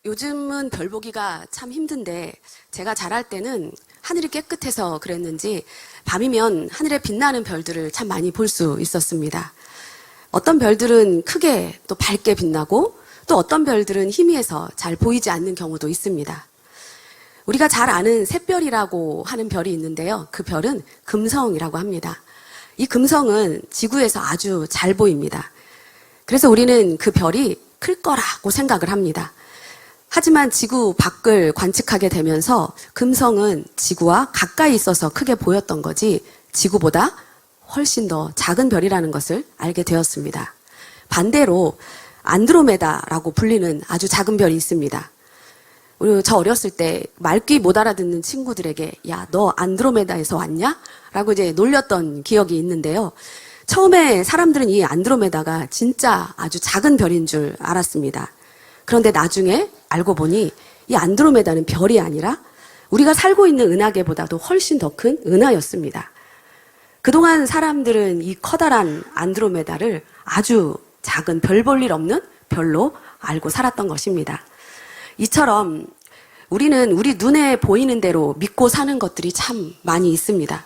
요즘은 별 보기가 참 힘든데 제가 자랄 때는 하늘이 깨끗해서 그랬는지 밤이면 하늘에 빛나는 별들을 참 많이 볼 수 있었습니다. 어떤 별들은 크게 또 밝게 빛나고 또 어떤 별들은 희미해서 잘 보이지 않는 경우도 있습니다. 우리가 잘 아는 샛별이라고 하는 별이 있는데요. 그 별은 금성이라고 합니다. 이 금성은 지구에서 아주 잘 보입니다. 그래서 우리는 그 별이 클 거라고 생각을 합니다. 하지만 지구 밖을 관측하게 되면서 금성은 지구와 가까이 있어서 크게 보였던 거지 지구보다 훨씬 더 작은 별이라는 것을 알게 되었습니다. 반대로 안드로메다라고 불리는 아주 작은 별이 있습니다. 저 어렸을 때 말귀 못 알아듣는 친구들에게 야, 너 안드로메다에서 왔냐? 라고 이제 놀렸던 기억이 있는데요. 처음에 사람들은 이 안드로메다가 진짜 아주 작은 별인 줄 알았습니다. 그런데 나중에 알고 보니 이 안드로메다는 별이 아니라 우리가 살고 있는 은하계보다도 훨씬 더 큰 은하였습니다. 그동안 사람들은 이 커다란 안드로메다를 아주 작은 별 볼 일 없는 별로 알고 살았던 것입니다. 이처럼 우리는 우리 눈에 보이는 대로 믿고 사는 것들이 참 많이 있습니다.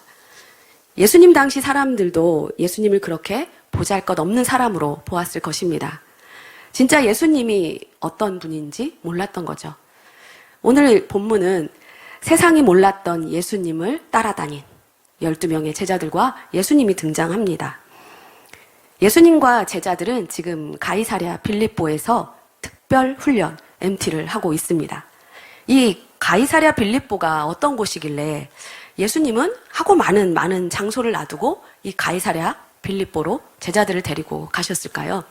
예수님 당시 사람들도 예수님을 그렇게 보잘것없는 사람으로 보았을 것입니다. 진짜 예수님이 어떤 분인지 몰랐던 거죠. 오늘 본문은 세상이 몰랐던 예수님을 따라다닌 12명의 제자들과 예수님이 등장합니다. 예수님과 제자들은 지금 가이사랴 빌립보에서 특별 훈련 MT를 하고 있습니다. 이 가이사랴 빌립보가 어떤 곳이길래 예수님은 하고 많은 장소를 놔두고 이 가이사랴 빌립보로 제자들을 데리고 가셨을까요?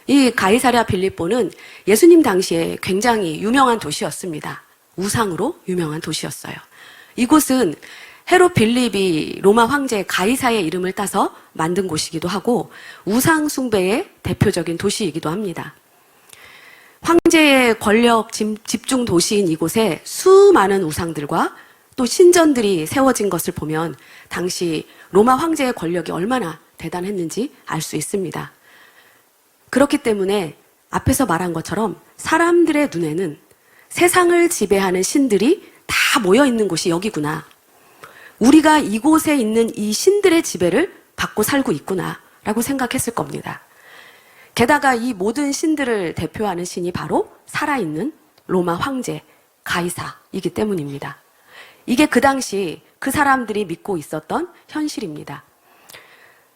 이 가이사랴 빌립보는 예수님 당시에 굉장히 유명한 도시였습니다. 우상으로 유명한 도시였어요. 이곳은 헤롯 빌립이 로마 황제 가이사의 이름을 따서 만든 곳이기도 하고 우상 숭배의 대표적인 도시이기도 합니다. 황제의 권력 집중 도시인 이곳에 수많은 우상들과 또 신전들이 세워진 것을 보면 당시 로마 황제의 권력이 얼마나 대단했는지 알 수 있습니다. 그렇기 때문에 앞에서 말한 것처럼 사람들의 눈에는 세상을 지배하는 신들이 다 모여 있는 곳이 여기구나. 우리가 이곳에 있는 이 신들의 지배를 받고 살고 있구나 라고 생각했을 겁니다. 게다가 이 모든 신들을 대표하는 신이 바로 살아있는 로마 황제 가이사이기 때문입니다. 이게 그 당시 그 사람들이 믿고 있었던 현실입니다.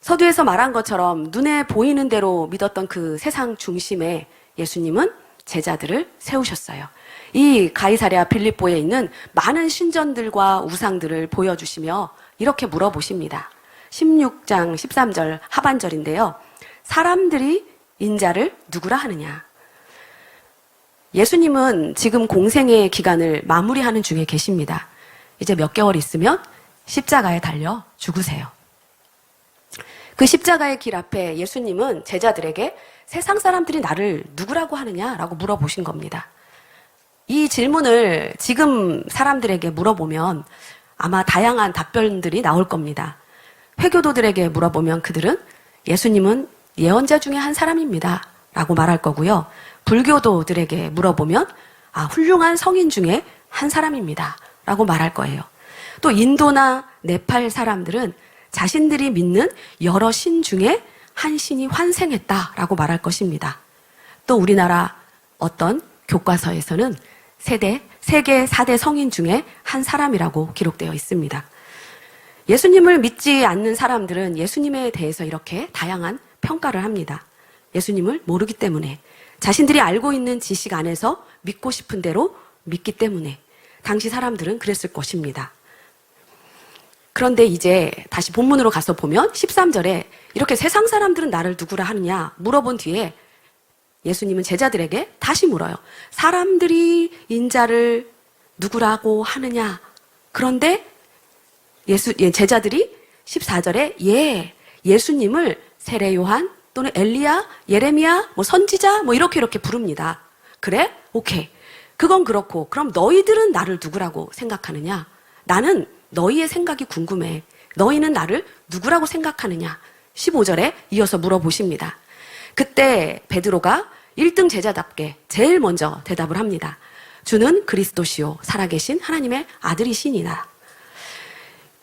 서두에서 말한 것처럼 눈에 보이는 대로 믿었던 그 세상 중심에 예수님은 제자들을 세우셨어요. 이 가이사랴 빌립보에 있는 많은 신전들과 우상들을 보여주시며 이렇게 물어보십니다. 16장 13절 하반절인데요. 사람들이 인자를 누구라 하느냐? 예수님은 지금 공생의 기간을 마무리하는 중에 계십니다. 이제 몇 개월 있으면 십자가에 달려 죽으세요. 그 십자가의 길 앞에 예수님은 제자들에게 세상 사람들이 나를 누구라고 하느냐라고 물어보신 겁니다. 이 질문을 지금 사람들에게 물어보면 아마 다양한 답변들이 나올 겁니다. 회교도들에게 물어보면 그들은 예수님은 예언자 중에 한 사람입니다 라고 말할 거고요. 불교도들에게 물어보면 훌륭한 성인 중에 한 사람입니다 라고 말할 거예요. 또 인도나 네팔 사람들은 자신들이 믿는 여러 신 중에 한 신이 환생했다라고 말할 것입니다. 또 우리나라 어떤 교과서에서는 세계 4대 성인 중에 한 사람이라고 기록되어 있습니다. 예수님을 믿지 않는 사람들은 예수님에 대해서 이렇게 다양한 평가를 합니다. 예수님을 모르기 때문에, 자신들이 알고 있는 지식 안에서 믿고 싶은 대로 믿기 때문에 당시 사람들은 그랬을 것입니다. 그런데 이제 다시 본문으로 가서 보면 13절에 이렇게 세상 사람들은 나를 누구라 하느냐 물어본 뒤에 예수님은 제자들에게 다시 물어요. 사람들이 인자를 누구라고 하느냐? 그런데 제자들이 14절에 예수님을 세례 요한 또는 엘리야, 예레미야, 선지자 이렇게 부릅니다. 그래? 오케이. 그건 그렇고 그럼 너희들은 나를 누구라고 생각하느냐? 나는 너희의 생각이 궁금해. 너희는 나를 누구라고 생각하느냐? 15절에 이어서 물어보십니다. 그때 베드로가 1등 제자답게 제일 먼저 대답을 합니다. 주는 그리스도시요 살아계신 하나님의 아들이시니라.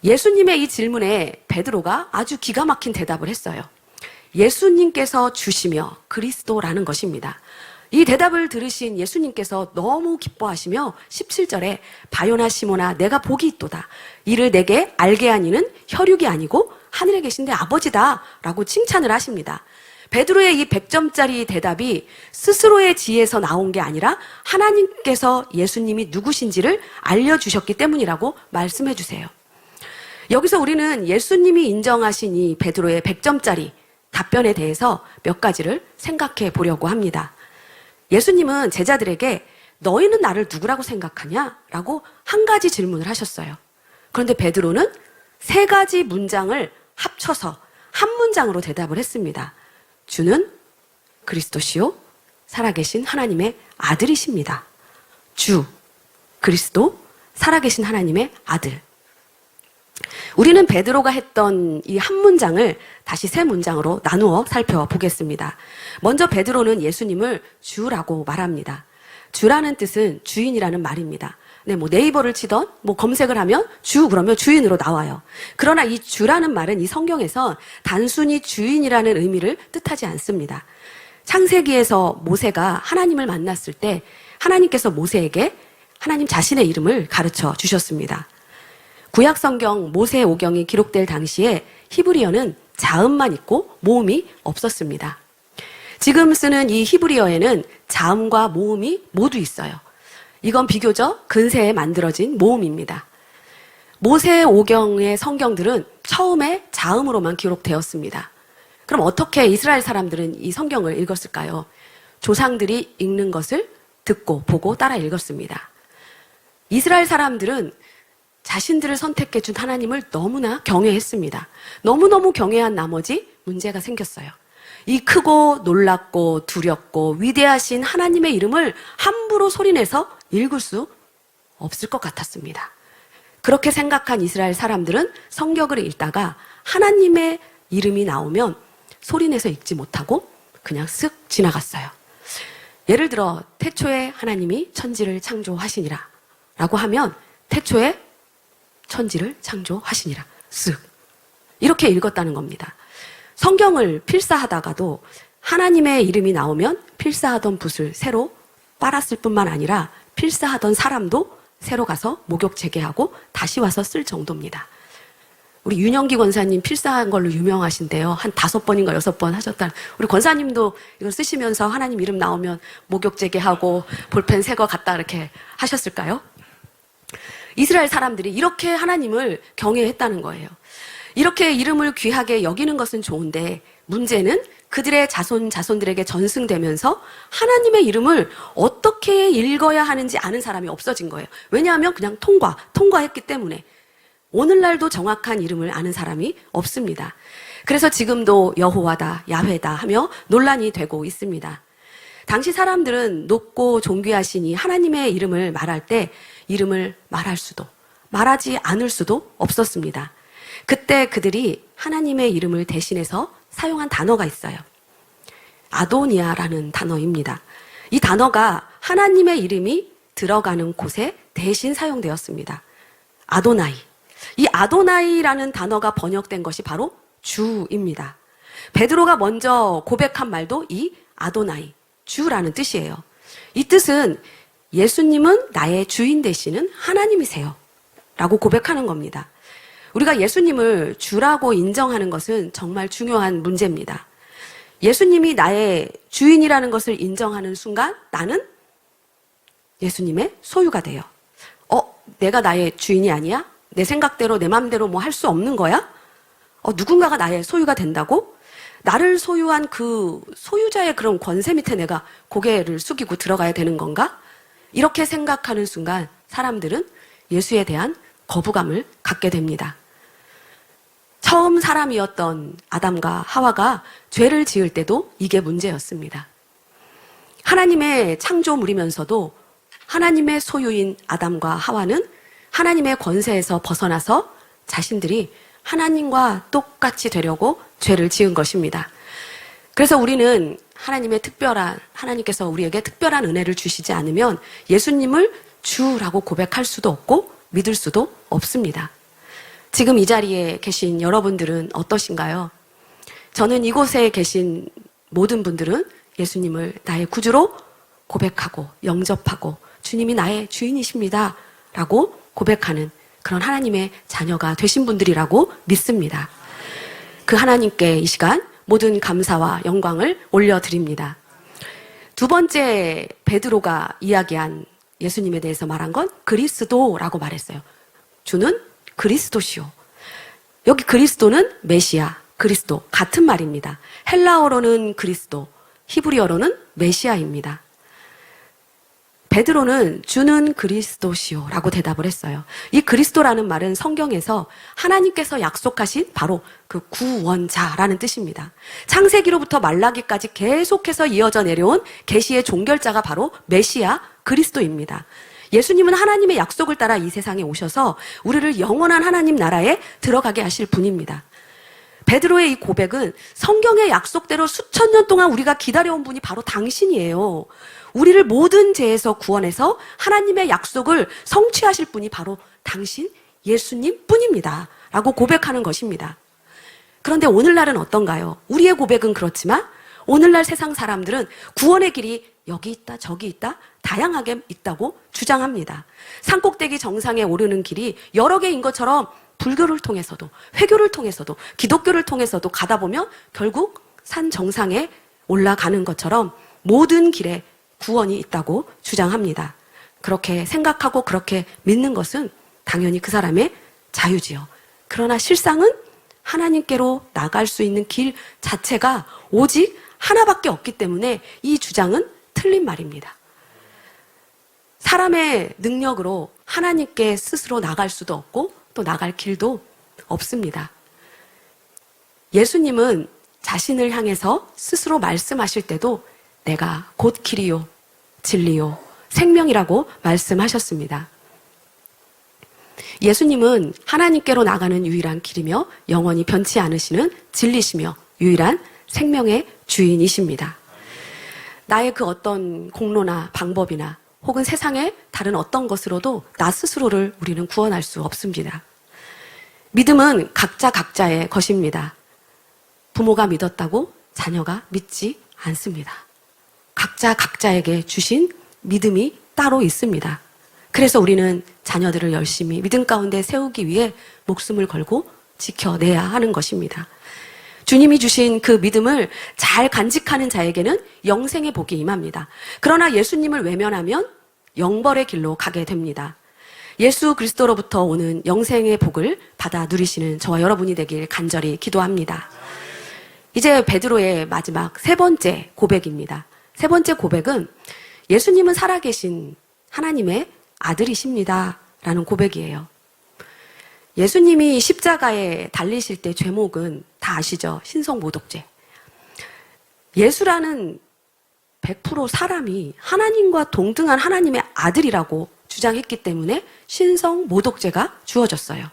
예수님의 이 질문에 베드로가 아주 기가 막힌 대답을 했어요. 예수님께서 주시며 그리스도라는 것입니다. 이 대답을 들으신 예수님께서 너무 기뻐하시며 17절에 바요나 시모나 내가 복이 있도다. 이를 내게 알게 한 이는 혈육이 아니고 하늘에 계신 내 아버지다 라고 칭찬을 하십니다. 베드로의 이 100점짜리 대답이 스스로의 지혜에서 나온 게 아니라 하나님께서 예수님이 누구신지를 알려주셨기 때문이라고 말씀해 주세요. 여기서 우리는 예수님이 인정하신 이 베드로의 100점짜리 답변에 대해서 몇 가지를 생각해 보려고 합니다. 예수님은 제자들에게 너희는 나를 누구라고 생각하냐? 라고 한 가지 질문을 하셨어요. 그런데 베드로는 3가지 문장을 합쳐서 한 문장으로 대답을 했습니다. 주는 그리스도시요 살아계신 하나님의 아들이십니다. 주, 그리스도, 살아계신 하나님의 아들. 우리는 베드로가 했던 이 한 문장을 다시 3문장으로 나누어 살펴보겠습니다. 먼저 베드로는 예수님을 주라고 말합니다. 주라는 뜻은 주인이라는 말입니다. 네, 네이버를 치던 검색을 하면 주 그러면 주인으로 나와요. 그러나 이 주라는 말은 이 성경에서 단순히 주인이라는 의미를 뜻하지 않습니다. 창세기에서 모세가 하나님을 만났을 때 하나님께서 모세에게 하나님 자신의 이름을 가르쳐 주셨습니다. 구약 성경 모세 오경이 기록될 당시에 히브리어는 자음만 있고 모음이 없었습니다. 지금 쓰는 이 히브리어에는 자음과 모음이 모두 있어요. 이건 비교적 근세에 만들어진 모음입니다. 모세 오경의 성경들은 처음에 자음으로만 기록되었습니다. 그럼 어떻게 이스라엘 사람들은 이 성경을 읽었을까요? 조상들이 읽는 것을 듣고 보고 따라 읽었습니다. 이스라엘 사람들은 자신들을 선택해 준 하나님을 너무나 경외했습니다. 너무너무 경외한 나머지 문제가 생겼어요. 이 크고 놀랍고 두렵고 위대하신 하나님의 이름을 함부로 소리내서 읽을 수 없을 것 같았습니다. 그렇게 생각한 이스라엘 사람들은 성경을 읽다가 하나님의 이름이 나오면 소리내서 읽지 못하고 그냥 쓱 지나갔어요. 예를 들어 태초에 하나님이 천지를 창조하시니라 라고 하면 태초에 천지를 창조하시니라 쓱 이렇게 읽었다는 겁니다. 성경을 필사하다가도 하나님의 이름이 나오면 필사하던 붓을 새로 빨았을 뿐만 아니라 필사하던 사람도 새로 가서 목욕 재개하고 다시 와서 쓸 정도입니다. 우리 윤영기 권사님 필사한 걸로 유명하신데요. 한 5번인가 6번 하셨다. 우리 권사님도 이걸 쓰시면서 하나님 이름 나오면 목욕 재개하고 볼펜 새 거 갖다 이렇게 하셨을까요? 이스라엘 사람들이 이렇게 하나님을 경외했다는 거예요. 이렇게 이름을 귀하게 여기는 것은 좋은데 문제는 그들의 자손들에게 전승되면서 하나님의 이름을 어떻게 읽어야 하는지 아는 사람이 없어진 거예요. 왜냐하면 그냥 통과했기 때문에 오늘날도 정확한 이름을 아는 사람이 없습니다. 그래서 지금도 여호와다, 야훼다 하며 논란이 되고 있습니다. 당시 사람들은 높고 존귀하신 이 하나님의 이름을 말할 때 이름을 말할 수도 말하지 않을 수도 없었습니다. 그때 그들이 하나님의 이름을 대신해서 사용한 단어가 있어요. 아도니아라는 단어입니다. 이 단어가 하나님의 이름이 들어가는 곳에 대신 사용되었습니다. 아도나이. 이 아도나이라는 단어가 번역된 것이 바로 주입니다. 베드로가 먼저 고백한 말도 이 아도나이, 주라는 뜻이에요. 이 뜻은 예수님은 나의 주인 되시는 하나님이세요 라고 고백하는 겁니다. 우리가 예수님을 주라고 인정하는 것은 정말 중요한 문제입니다. 예수님이 나의 주인이라는 것을 인정하는 순간 나는 예수님의 소유가 돼요. 내가 나의 주인이 아니야? 내 생각대로 내 마음대로 뭐 할 수 없는 거야? 누군가가 나의 소유가 된다고? 나를 소유한 그 소유자의 그런 권세 밑에 내가 고개를 숙이고 들어가야 되는 건가? 이렇게 생각하는 순간 사람들은 예수에 대한 거부감을 갖게 됩니다. 처음 사람이었던 아담과 하와가 죄를 지을 때도 이게 문제였습니다. 하나님의 창조물이면서도 하나님의 소유인 아담과 하와는 하나님의 권세에서 벗어나서 자신들이 하나님과 똑같이 되려고 죄를 지은 것입니다. 그래서 우리는 하나님께서 우리에게 특별한 은혜를 주시지 않으면 예수님을 주라고 고백할 수도 없고 믿을 수도 없습니다. 지금 이 자리에 계신 여러분들은 어떠신가요? 저는 이곳에 계신 모든 분들은 예수님을 나의 구주로 고백하고 영접하고 주님이 나의 주인이십니다 라고 고백하는 그런 하나님의 자녀가 되신 분들이라고 믿습니다. 그 하나님께 이 시간 모든 감사와 영광을 올려드립니다. 두 번째 베드로가 이야기한 예수님에 대해서 말한 건 그리스도라고 말했어요. 주는 그리스도시오. 여기 그리스도는 메시아, 그리스도 같은 말입니다. 헬라어로는 그리스도, 히브리어로는 메시아입니다. 베드로는 주는 그리스도시오 라고 대답을 했어요. 이 그리스도라는 말은 성경에서 하나님께서 약속하신 바로 그 구원자라는 뜻입니다. 창세기로부터 말라기까지 계속해서 이어져 내려온 계시의 종결자가 바로 메시아 그리스도입니다. 예수님은 하나님의 약속을 따라 이 세상에 오셔서 우리를 영원한 하나님 나라에 들어가게 하실 분입니다. 베드로의 이 고백은 성경의 약속대로 수천 년 동안 우리가 기다려온 분이 바로 당신이에요. 우리를 모든 죄에서 구원해서 하나님의 약속을 성취하실 분이 바로 당신 예수님 뿐입니다 라고 고백하는 것입니다. 그런데 오늘날은 어떤가요? 우리의 고백은 그렇지만 오늘날 세상 사람들은 구원의 길이 여기 있다 저기 있다 다양하게 있다고 주장합니다. 산꼭대기 정상에 오르는 길이 여러 개인 것처럼 불교를 통해서도 회교를 통해서도 기독교를 통해서도 가다 보면 결국 산 정상에 올라가는 것처럼 모든 길에 구원이 있다고 주장합니다. 그렇게 생각하고 그렇게 믿는 것은 당연히 그 사람의 자유지요. 그러나 실상은 하나님께로 나갈 수 있는 길 자체가 오직 하나밖에 없기 때문에 이 주장은 틀린 말입니다. 사람의 능력으로 하나님께 스스로 나갈 수도 없고 또 나갈 길도 없습니다. 예수님은 자신을 향해서 스스로 말씀하실 때도 내가 곧 길이요, 진리요, 생명이라고 말씀하셨습니다. 예수님은 하나님께로 나가는 유일한 길이며 영원히 변치 않으시는 진리시며 유일한 생명의 주인이십니다. 나의 그 어떤 공로나 방법이나 혹은 세상의 다른 어떤 것으로도 나 스스로를 우리는 구원할 수 없습니다. 믿음은 각자 각자의 것입니다. 부모가 믿었다고 자녀가 믿지 않습니다. 각자 각자에게 주신 믿음이 따로 있습니다. 그래서 우리는 자녀들을 열심히 믿음 가운데 세우기 위해 목숨을 걸고 지켜내야 하는 것입니다. 주님이 주신 그 믿음을 잘 간직하는 자에게는 영생의 복이 임합니다. 그러나 예수님을 외면하면 영벌의 길로 가게 됩니다. 예수 그리스도로부터 오는 영생의 복을 받아 누리시는 저와 여러분이 되길 간절히 기도합니다. 이제 베드로의 마지막 세 번째 고백입니다. 세 번째 고백은 예수님은 살아계신 하나님의 아들이십니다 라는 고백이에요. 예수님이 십자가에 달리실 때 죄목은 다 아시죠? 신성모독죄. 예수라는 100% 사람이 하나님과 동등한 하나님의 아들이라고 주장했기 때문에 신성모독죄가 주어졌어요.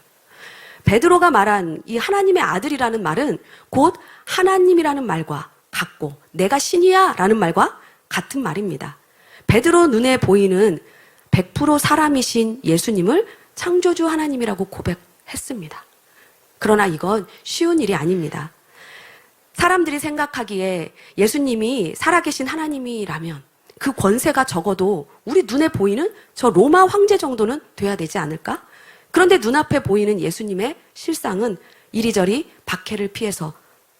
베드로가 말한 이 하나님의 아들이라는 말은 곧 하나님이라는 말과 같고 내가 신이야 라는 말과 같은 말입니다. 베드로 눈에 보이는 100% 사람이신 예수님을 창조주 하나님이라고 고백했습니다. 그러나 이건 쉬운 일이 아닙니다. 사람들이 생각하기에 예수님이 살아계신 하나님이라면 그 권세가 적어도 우리 눈에 보이는 저 로마 황제 정도는 돼야 되지 않을까? 그런데 눈앞에 보이는 예수님의 실상은 이리저리 박해를 피해서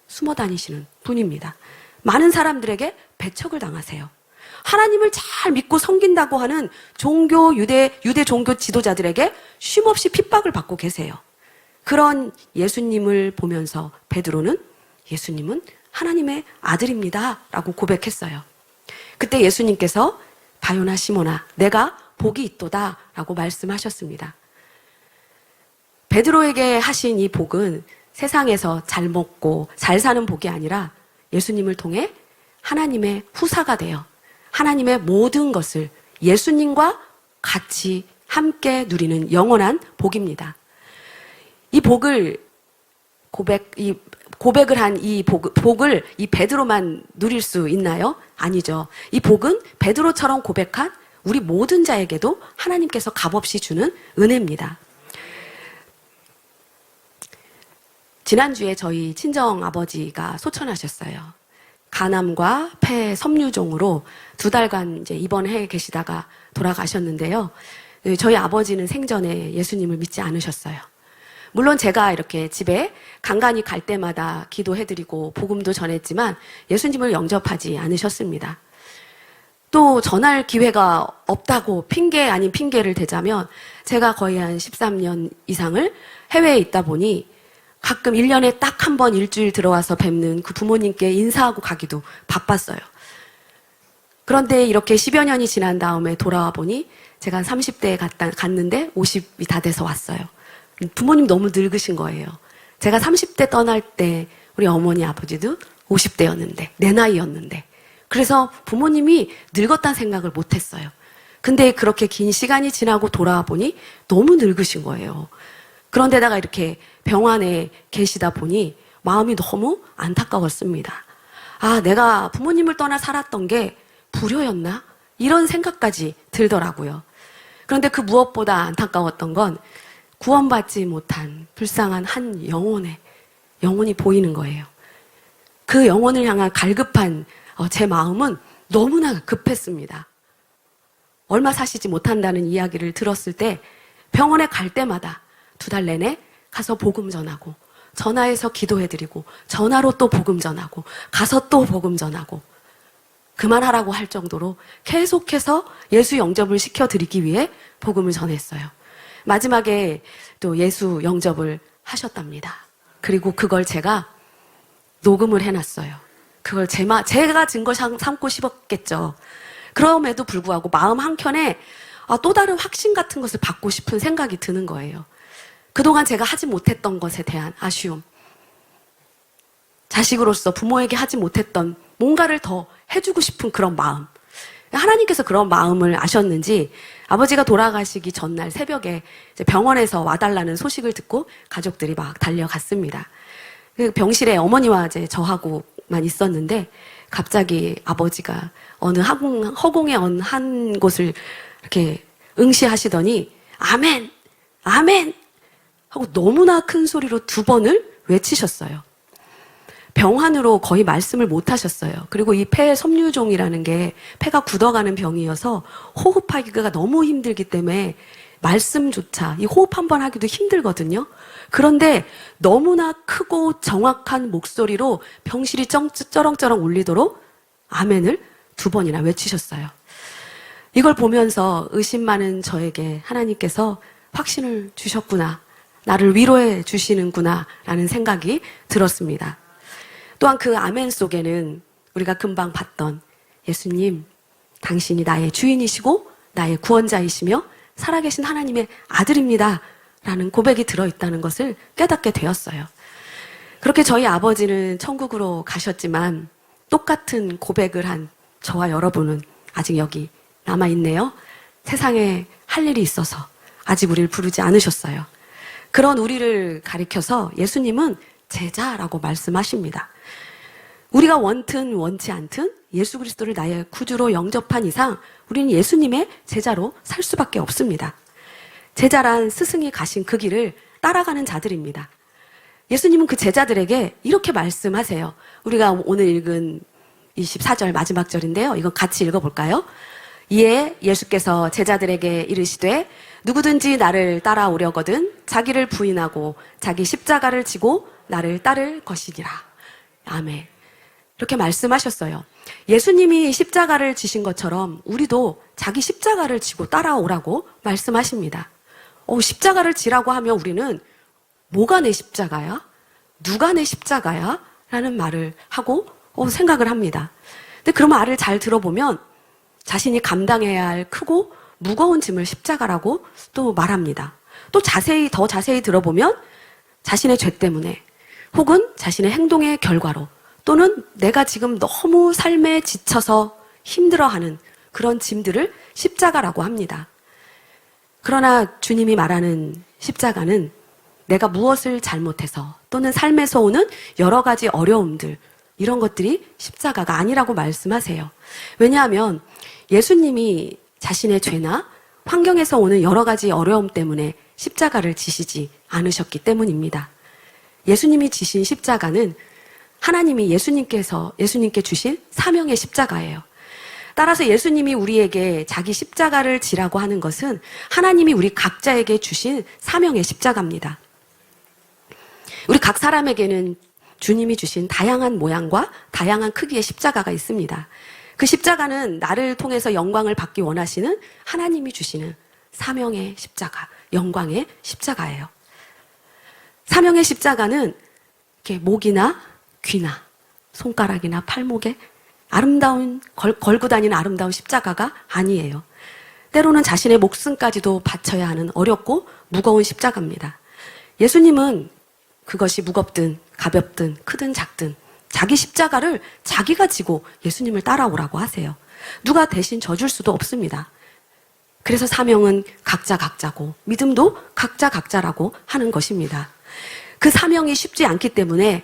숨어 다니시는 분입니다. 많은 사람들에게 배척을 당하세요. 하나님을 잘 믿고 섬긴다고 하는 유대 종교 지도자들에게 쉼없이 핍박을 받고 계세요. 그런 예수님을 보면서 베드로는 예수님은 하나님의 아들입니다 라고 고백했어요. 그때 예수님께서 바요나 시몬아 내가 복이 있도다 라고 말씀하셨습니다. 베드로에게 하신 이 복은 세상에서 잘 먹고 잘 사는 복이 아니라 예수님을 통해 하나님의 후사가 되어 하나님의 모든 것을 예수님과 같이 함께 누리는 영원한 복입니다. 이 고백을 한 이 복을 이 베드로만 누릴 수 있나요? 아니죠. 이 복은 베드로처럼 고백한 우리 모든 자에게도 하나님께서 값없이 주는 은혜입니다. 지난주에 저희 친정아버지가 소천하셨어요. 간암과 폐 섬유종으로 2달간 이제 입원해 계시다가 돌아가셨는데요. 저희 아버지는 생전에 예수님을 믿지 않으셨어요. 물론 제가 이렇게 집에 간간히 갈 때마다 기도해드리고 복음도 전했지만 예수님을 영접하지 않으셨습니다. 또 전할 기회가 없다고 핑계 아닌 핑계를 대자면 제가 거의 한 13년 이상을 해외에 있다 보니 가끔 1년에 딱 한 번 일주일 들어와서 뵙는 그 부모님께 인사하고 가기도 바빴어요. 그런데 이렇게 10여 년이 지난 다음에 돌아와 보니 제가 한 30대에 갔는데 50이 다 돼서 왔어요. 부모님 너무 늙으신 거예요. 제가 30대 떠날 때 우리 어머니 아버지도 50대였는데 내 나이였는데 그래서 부모님이 늙었다는 생각을 못했어요. 근데 그렇게 긴 시간이 지나고 돌아와 보니 너무 늙으신 거예요. 그런데다가 이렇게 병원에 계시다 보니 마음이 너무 안타까웠습니다. 아, 내가 부모님을 떠나 살았던 게 불효였나? 이런 생각까지 들더라고요. 그런데 그 무엇보다 안타까웠던 건 구원받지 못한 불쌍한 한 영혼이 보이는 거예요. 그 영혼을 향한 갈급한 제 마음은 너무나 급했습니다. 얼마 사시지 못한다는 이야기를 들었을 때 병원에 갈 때마다 2달 내내 가서 복음 전하고 전화해서 기도해드리고 전화로 또 복음 전하고 가서 또 복음 전하고 그만하라고 할 정도로 계속해서 예수 영접을 시켜드리기 위해 복음을 전했어요. 마지막에 또 예수 영접을 하셨답니다. 그리고 그걸 제가 녹음을 해놨어요. 그걸 제가 증거 삼고 싶었겠죠. 그럼에도 불구하고 마음 한켠에 또 다른 확신 같은 것을 받고 싶은 생각이 드는 거예요. 그동안 제가 하지 못했던 것에 대한 아쉬움. 자식으로서 부모에게 하지 못했던 뭔가를 더 해주고 싶은 그런 마음. 하나님께서 그런 마음을 아셨는지 아버지가 돌아가시기 전날 새벽에 이제 병원에서 와달라는 소식을 듣고 가족들이 막 달려갔습니다. 병실에 어머니와 이제 저하고만 있었는데 갑자기 아버지가 어느 허공의 어느 한 곳을 이렇게 응시하시더니 아멘! 아멘! 하고 너무나 큰 소리로 2번을 외치셨어요. 병환으로 거의 말씀을 못 하셨어요. 그리고 이 폐 섬유종이라는 게 폐가 굳어가는 병이어서 호흡하기가 너무 힘들기 때문에 말씀조차 이 호흡 한 번 하기도 힘들거든요. 그런데 너무나 크고 정확한 목소리로 병실이 쩌렁쩌렁 울리도록 아멘을 2번이나 외치셨어요. 이걸 보면서 의심 많은 저에게 하나님께서 확신을 주셨구나. 나를 위로해 주시는구나 라는 생각이 들었습니다. 또한 그 아멘 속에는 우리가 금방 봤던 예수님, 당신이 나의 주인이시고 나의 구원자이시며 살아계신 하나님의 아들입니다 라는 고백이 들어있다는 것을 깨닫게 되었어요. 그렇게 저희 아버지는 천국으로 가셨지만 똑같은 고백을 한 저와 여러분은 아직 여기 남아있네요. 세상에 할 일이 있어서 아직 우리를 부르지 않으셨어요. 그런 우리를 가리켜서 예수님은 제자라고 말씀하십니다. 우리가 원튼 원치 않든 예수 그리스도를 나의 구주로 영접한 이상 우리는 예수님의 제자로 살 수밖에 없습니다. 제자란 스승이 가신 그 길을 따라가는 자들입니다. 예수님은 그 제자들에게 이렇게 말씀하세요. 우리가 오늘 읽은 24절 마지막 절인데요. 이건 같이 읽어볼까요? 이에 예수께서 제자들에게 이르시되 누구든지 나를 따라오려거든 자기를 부인하고 자기 십자가를 지고 나를 따를 것이니라. 아멘. 이렇게 말씀하셨어요. 예수님이 십자가를 지신 것처럼 우리도 자기 십자가를 지고 따라오라고 말씀하십니다. 십자가를 지라고 하면 우리는 뭐가 내 십자가야? 누가 내 십자가야? 라는 말을 하고 생각을 합니다. 근데 그 말을 잘 들어보면 자신이 감당해야 할 크고 무거운 짐을 십자가라고 또 말합니다. 또 더 자세히 들어보면 자신의 죄 때문에 혹은 자신의 행동의 결과로 또는 내가 지금 너무 삶에 지쳐서 힘들어하는 그런 짐들을 십자가라고 합니다. 그러나 주님이 말하는 십자가는 내가 무엇을 잘못해서 또는 삶에서 오는 여러 가지 어려움들, 이런 것들이 십자가가 아니라고 말씀하세요. 왜냐하면 예수님이 자신의 죄나 환경에서 오는 여러 가지 어려움 때문에 십자가를 지시지 않으셨기 때문입니다. 예수님이 지신 십자가는 하나님이 예수님께 주신 사명의 십자가예요. 따라서 예수님이 우리에게 자기 십자가를 지라고 하는 것은 하나님이 우리 각자에게 주신 사명의 십자가입니다. 우리 각 사람에게는 주님이 주신 다양한 모양과 다양한 크기의 십자가가 있습니다. 그 십자가는 나를 통해서 영광을 받기 원하시는 하나님이 주시는 사명의 십자가, 영광의 십자가예요. 사명의 십자가는 이렇게 목이나 귀나 손가락이나 팔목에 아름다운 걸고 다니는 아름다운 십자가가 아니에요. 때로는 자신의 목숨까지도 바쳐야 하는 어렵고 무거운 십자가입니다. 예수님은 그것이 무겁든 가볍든 크든 작든 자기 십자가를 자기가 지고 예수님을 따라오라고 하세요. 누가 대신 져줄 수도 없습니다. 그래서 사명은 각자 각자고 믿음도 각자 각자라고 하는 것입니다. 그 사명이 쉽지 않기 때문에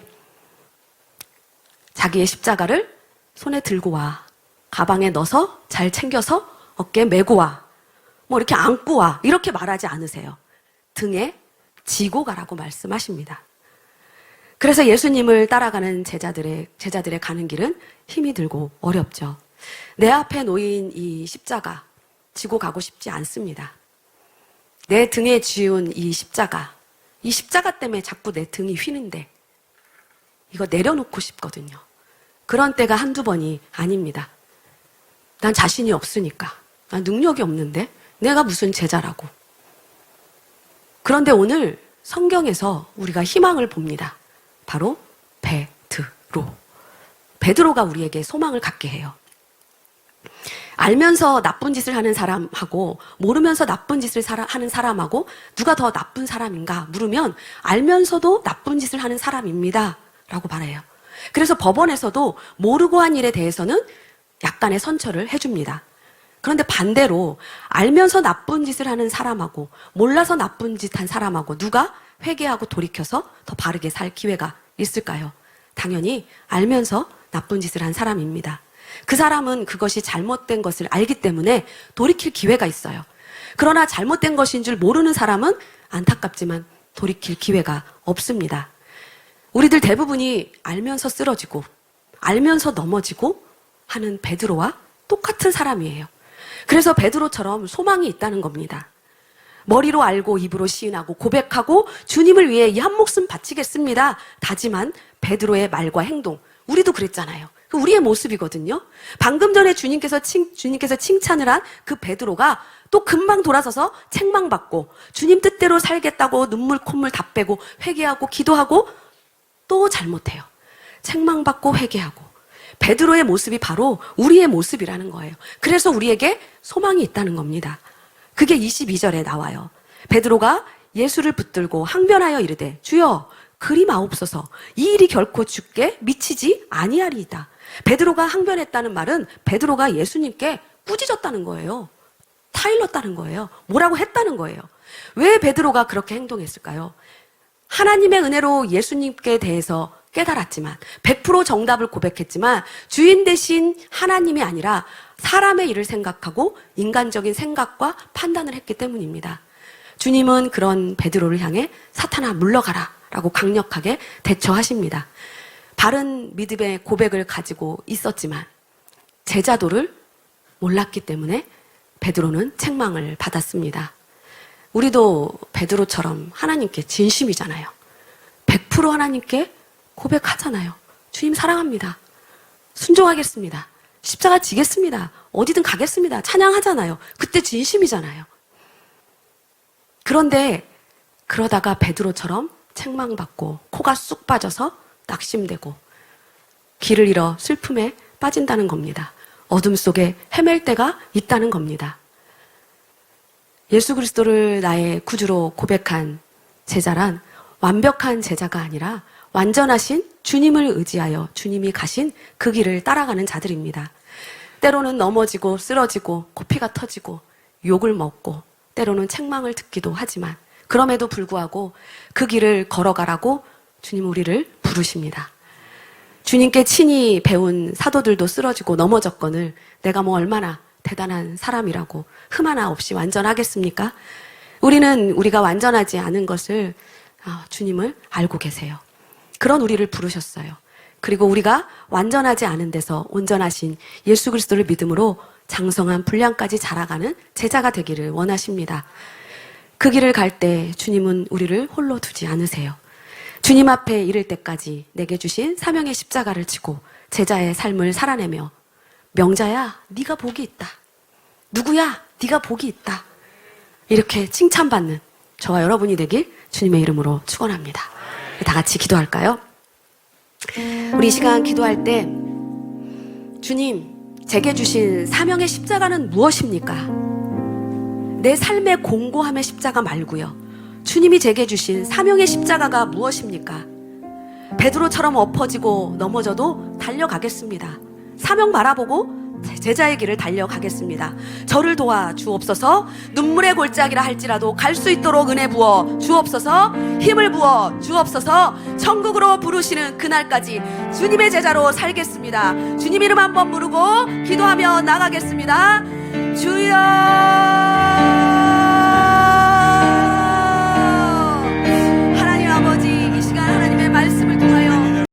자기의 십자가를 손에 들고 와, 가방에 넣어서 잘 챙겨서 어깨에 메고 와, 뭐 이렇게 안고 와, 이렇게 말하지 않으세요. 등에 지고 가라고 말씀하십니다. 그래서 예수님을 따라가는 제자들의 가는 길은 힘이 들고 어렵죠. 내 앞에 놓인 이 십자가 지고 가고 싶지 않습니다. 내 등에 지운 이 십자가 때문에 자꾸 내 등이 휘는데 이거 내려놓고 싶거든요. 그런 때가 한두 번이 아닙니다. 난 자신이 없으니까, 난 능력이 없는데 내가 무슨 제자라고. 그런데 오늘 성경에서 우리가 희망을 봅니다. 바로 베드로가 우리에게 소망을 갖게 해요. 알면서 나쁜 짓을 하는 사람하고 모르면서 나쁜 짓을 하는 사람하고 누가 더 나쁜 사람인가 물으면 알면서도 나쁜 짓을 하는 사람입니다 라고 말해요. 그래서 법원에서도 모르고 한 일에 대해서는 약간의 선처를 해줍니다. 그런데 반대로 알면서 나쁜 짓을 하는 사람하고 몰라서 나쁜 짓 한 사람하고 누가 회개하고 돌이켜서 더 바르게 살 기회가 있을까요? 당연히 알면서 나쁜 짓을 한 사람입니다. 그 사람은 그것이 잘못된 것을 알기 때문에 돌이킬 기회가 있어요. 그러나 잘못된 것인 줄 모르는 사람은 안타깝지만 돌이킬 기회가 없습니다. 우리들 대부분이 알면서 쓰러지고 알면서 넘어지고 하는 베드로와 똑같은 사람이에요. 그래서 베드로처럼 소망이 있다는 겁니다. 머리로 알고 입으로 시인하고 고백하고 주님을 위해 이 한 목숨 바치겠습니다 다짐한 베드로의 말과 행동, 우리도 그랬잖아요. 우리의 모습이거든요. 방금 전에 주님께서 칭찬을 한 그 베드로가 또 금방 돌아서서 책망받고 주님 뜻대로 살겠다고 눈물 콧물 다 빼고 회개하고 기도하고 또 잘못해요. 책망받고 회개하고. 베드로의 모습이 바로 우리의 모습이라는 거예요. 그래서 우리에게 소망이 있다는 겁니다. 그게 22절에 나와요. 베드로가 예수를 붙들고 항변하여 이르되 주여 그리 마옵소서 이 일이 결코 주께 미치지 아니하리이다. 베드로가 항변했다는 말은 베드로가 예수님께 꾸짖었다는 거예요. 타일렀다는 거예요. 뭐라고 했다는 거예요. 왜 베드로가 그렇게 행동했을까요? 하나님의 은혜로 예수님께 대해서 깨달았지만 100% 정답을 고백했지만 주인 되신 하나님이 아니라 사람의 일을 생각하고 인간적인 생각과 판단을 했기 때문입니다. 주님은 그런 베드로를 향해 사탄아 물러가라 라고 강력하게 대처하십니다. 바른 믿음의 고백을 가지고 있었지만 제자도를 몰랐기 때문에 베드로는 책망을 받았습니다. 우리도 베드로처럼 하나님께 진심이잖아요. 100% 하나님께 고백하잖아요. 주님 사랑합니다. 순종하겠습니다. 십자가 지겠습니다. 어디든 가겠습니다. 찬양하잖아요. 그때 진심이잖아요. 그런데 그러다가 베드로처럼 책망받고 코가 쑥 빠져서 낙심되고 길을 잃어 슬픔에 빠진다는 겁니다. 어둠 속에 헤맬 때가 있다는 겁니다. 예수 그리스도를 나의 구주로 고백한 제자란 완벽한 제자가 아니라 완전하신 주님을 의지하여 주님이 가신 그 길을 따라가는 자들입니다. 때로는 넘어지고 쓰러지고 코피가 터지고 욕을 먹고 때로는 책망을 듣기도 하지만 그럼에도 불구하고 그 길을 걸어가라고 주님 우리를 부르십니다. 주님께 친히 배운 사도들도 쓰러지고 넘어졌거늘 내가 뭐 얼마나 대단한 사람이라고 흠 하나 없이 완전하겠습니까? 우리는 우리가 완전하지 않은 것을 주님을 알고 계세요. 그런 우리를 부르셨어요. 그리고 우리가 완전하지 않은 데서 온전하신 예수 그리스도를 믿음으로 장성한 분량까지 자라가는 제자가 되기를 원하십니다. 그 길을 갈 때 주님은 우리를 홀로 두지 않으세요. 주님 앞에 이를 때까지 내게 주신 사명의 십자가를 지고 제자의 삶을 살아내며 명자야, 네가 복이 있다. 누구야, 네가 복이 있다. 이렇게 칭찬받는 저와 여러분이 되길 주님의 이름으로 축원합니다. 다 같이 기도할까요? 우리 이 시간 기도할 때 주님, 제게 주신 사명의 십자가는 무엇입니까? 내 삶의 공고함의 십자가 말고요. 주님이 제게 주신 사명의 십자가가 무엇입니까? 베드로처럼 엎어지고 넘어져도 달려가겠습니다. 사명 바라보고 제자의 길을 달려가겠습니다. 저를 도와 주옵소서. 눈물의 골짜기라 할지라도 갈 수 있도록 은혜 부어 주옵소서. 힘을 부어 주옵소서. 천국으로 부르시는 그날까지 주님의 제자로 살겠습니다. 주님 이름 한번 부르고 기도하며 나가겠습니다. 주여.